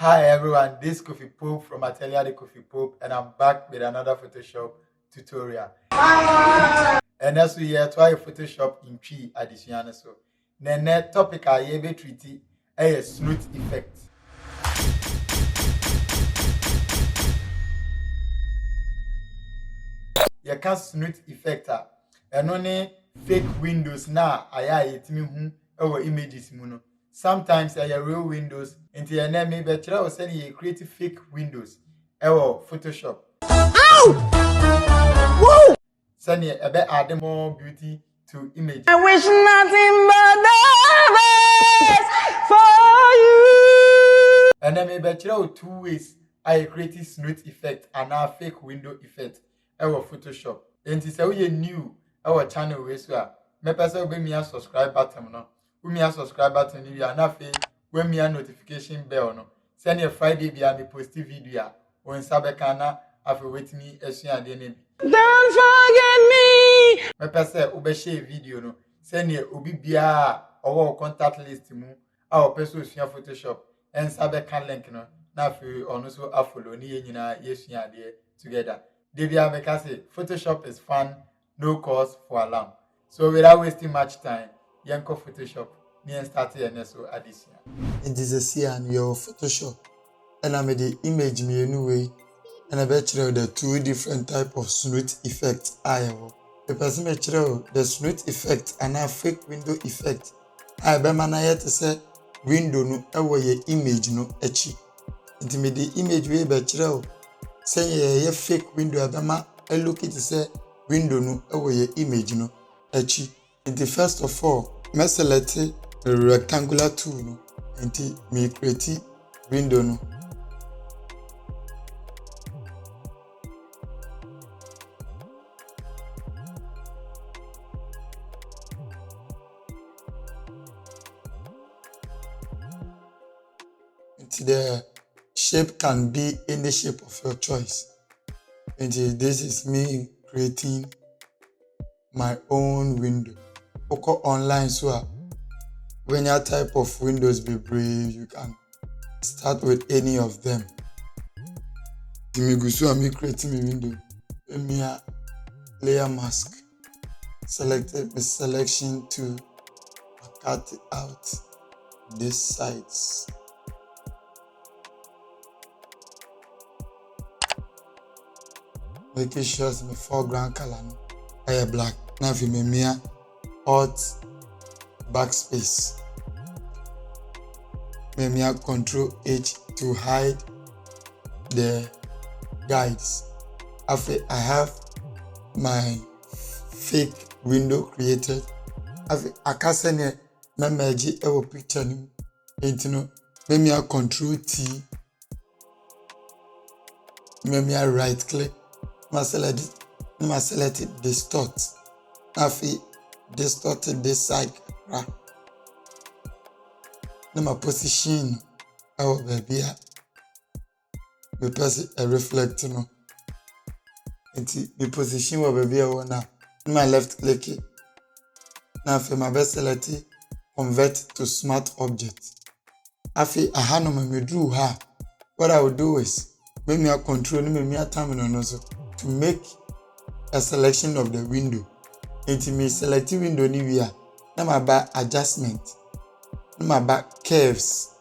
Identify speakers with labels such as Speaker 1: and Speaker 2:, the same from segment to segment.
Speaker 1: Hi everyone, this is Kofi Pope from Atelier de Kofi Pope, and I'm back with another Photoshop tutorial. And as we try Photoshop in Tree addition. So, the topic I will treat is a Snoot effect. You can Snoot effect and only fake windows now. I our images muno. Sometimes I real windows into your name maybe try or send you create fake windows. Photoshop. Ow! Woo! Send you a bit add more beauty to image.
Speaker 2: I wish nothing but the best for you.
Speaker 1: And then maybe try 2 ways I create Snoot effect and now fake window effect. Photoshop. And it's a new our channel way so me person we me a subscribe button no. We me a subscribe button ni and afi when me a notification bell no. Send a Friday be me post video when sabeka na afi wait me esua de na bi.
Speaker 2: Don't forget me.
Speaker 1: Me person we share video no. Send a obi bia or contact list mu our person esua Photoshop and sabeka link no. Na afi ono so follow ni ye nyina yesua de together. Devia make us say Photoshop is fun, no cause for alarm. So without wasting much time, Yanko Photoshop, me start here so addition.
Speaker 3: It is a see and your Photoshop. And I made the image me anyway. And I bet you the two different type of Snoot effect I have. The person bet you the Snoot effect and a fake window effect. I be man I to say window no ever your image no echi. It made the image way bet you say a fake window abema look it say window no your image no echi. The first of all, me select a rectangular tool no and me create window no. The shape can be any shape of your choice. And this is me creating my own window. Okay, online so when your type of windows be brave, you can start with any of them. Me creating my window. Me a layer mask. Selected the selection to cut out these sides. Making sure my foreground color is black. Now if you make me alt backspace. Make me Control H to hide the guides. After I have my fake window created. After I can send a magic picture into make me Control T. Make me right click. I select it, distort. After distorted this side. Now position our baby. We press a reflector. The position of baby now. My left click it. Now for my best select it, convert to smart object. After I hand on my draw her. What I will do is make me a control, make me a terminal also. To make a selection of the window. It may select window anywhere. Now my back adjustment. Now my back curves.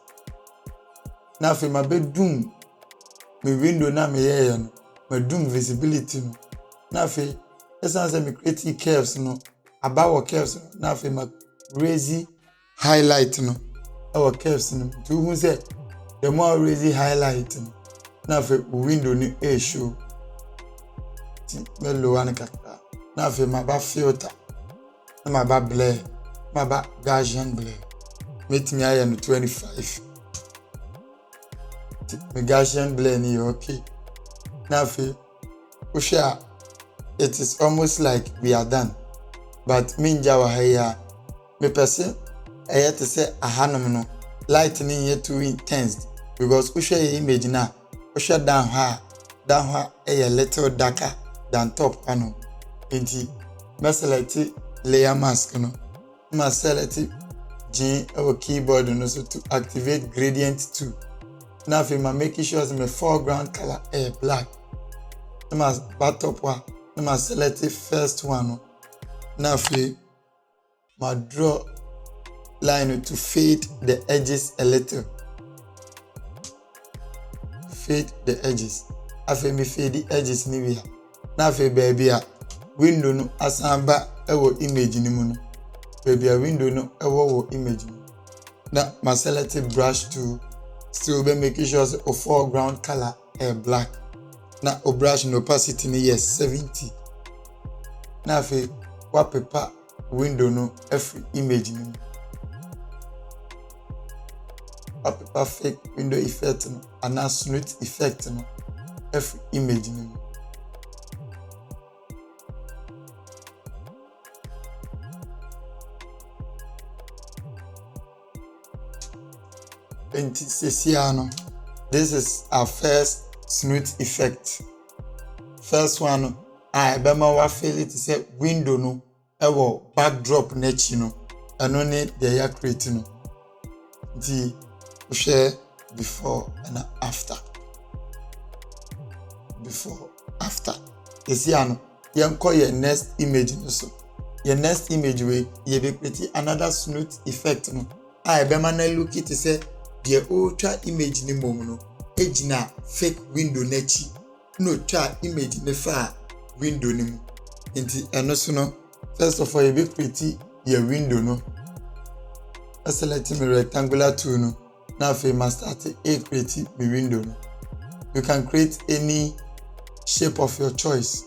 Speaker 3: Now for my bedroom, my window now my doom visibility. Now for as I create curves no about curves. Now for my raisy highlight no our curves no. To who say the more raisy highlight no. Now for window ni a show. Now for my back filter, my back blur, my back Gaussian blur. Meet me I am 25. My Gaussian blur ni okay. Now for Usha, it is almost like we are done. But me jawa here, me person I had to say a hanum lightning here too intense because Usha image now, Usha down a little darker than top panel. Inti me select layer mask no. Me select G our keyboard no so to activate gradient 2. na afei ma making sure say my foreground color black na ma back top one na ma select the first one no na afei ma draw line to fade the edges a little. Fade the edges. After me fade the edges ni wia. Na after baby a window no asan ba ewo image ni mu no. Baby a window no ewo image ni. Na ma select brush tool. Still be making sure say the foreground color black. Na o brush no opacity ni yes 70. Na after wa paper window no every image ni. Paper fake window effect no and a Snoot effect no every image no. This is our first Snoot effect. First one I bema wa feel it say window no ewo backdrop nechi no eno ne the ya create no. The share before and after. Before, after. You see, you call your next image. So, your next image way, you be creating another Snoot effect. No, I be man look it say the ultra image ni mono. Ejina fake window nechi. No try image ne far window ni mo. Inti eno no. First of all, you be creating your window no. Select me rectangular tool no. Now if you must start create the window. You can create any shape of your choice.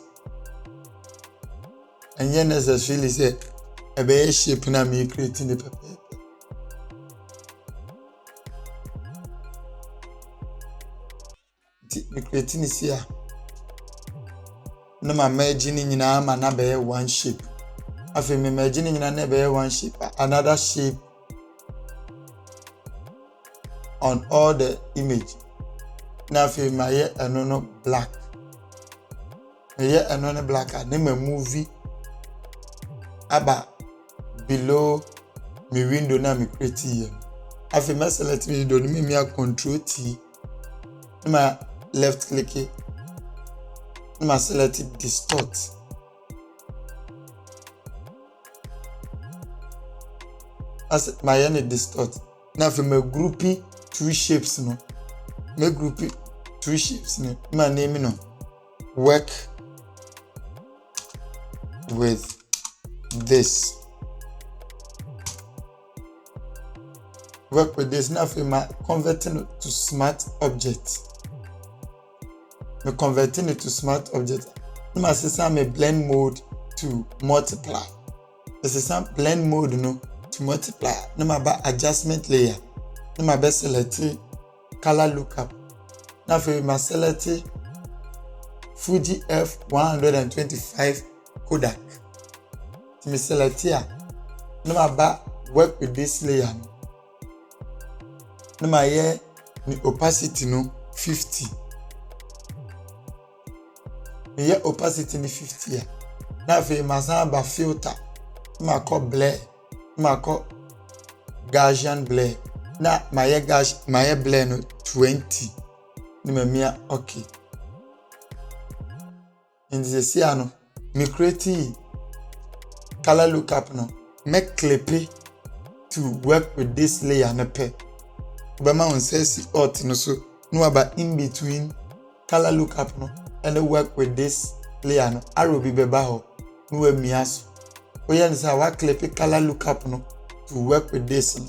Speaker 3: And here necessarily say a better shape na me creating the paper. Me creating this here. No ma merging in na be one shape. After me merging in na be one shape, another shape on all the image. Now if my hair no black. My hair no black. I name a movie about below my window na me create here. After me select me window, me a control T. My left click it. My select it distort. As my hair distort. Now if me grouping two shapes no. Me group two shapes no. My name no. Work with this. Work with this. Now for my converting it to smart object. Me converting it to smart object. Now my system me blend mode to multiply. This is some blend mode no to multiply. Now my ba adjustment layer. Now my best select color lookup. Now for my select Fuji F125 Kodak. Me select here. Now my ba work with this layer. Now my here the opacity no 50. Me here opacity ni 50 here. Now for my samba filter. Now I call blur. Now I call Gaussian blur. Now my here blur no 20. Now me okay. In this here no, me create color lookup no. Make clippy to work with this layer na pe. Obama on says out no so no about in between color lookup no and work with this layer no. Arrow be beba ho no we miaso. Oya ni say wa clippy color lookup no to work with this no.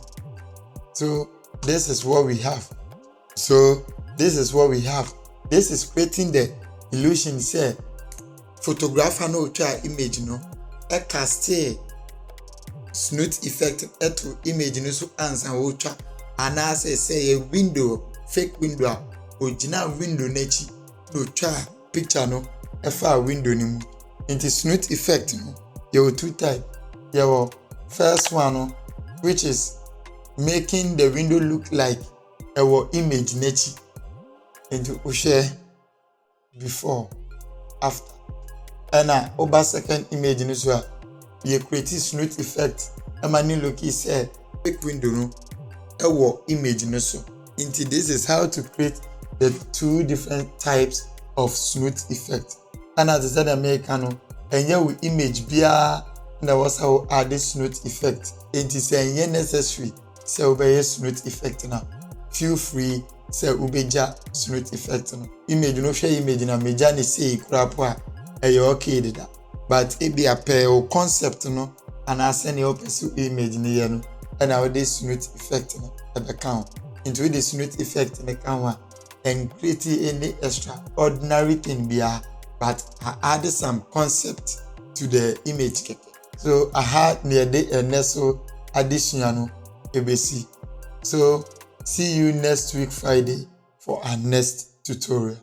Speaker 3: So this is what we have. This is creating the illusion say photographer no try image no. E cast Snoot effect to image no so answer wo twa. And as I say a window, fake window, original window nechi, no try picture no, a window ni mu. Into Snoot effect no, you have two types. You have first one no, which is making the window look like our image nechi. Into share before, after. And over second image no so you create Snoot effect. A man look is a fake window no. Ewo image no so Into this is how to create the 2 different types of Snoot effect. And as I said, American, and here we image biya na was how add this Snoot effect. It is a necessary say obey Snoot effect now. Feel free say ubeja Snoot effect no. Image no share image na meja ni say kurapo a okay dida. But it be a pair concept no and I send your pursue image ni no and our this Snoot effect no at the count. Into the Snoot effect in the camera and create any extraordinary thing bia, but I added some concept to the image. So I had near the neso additional ABC. So see you next week Friday for our next tutorial.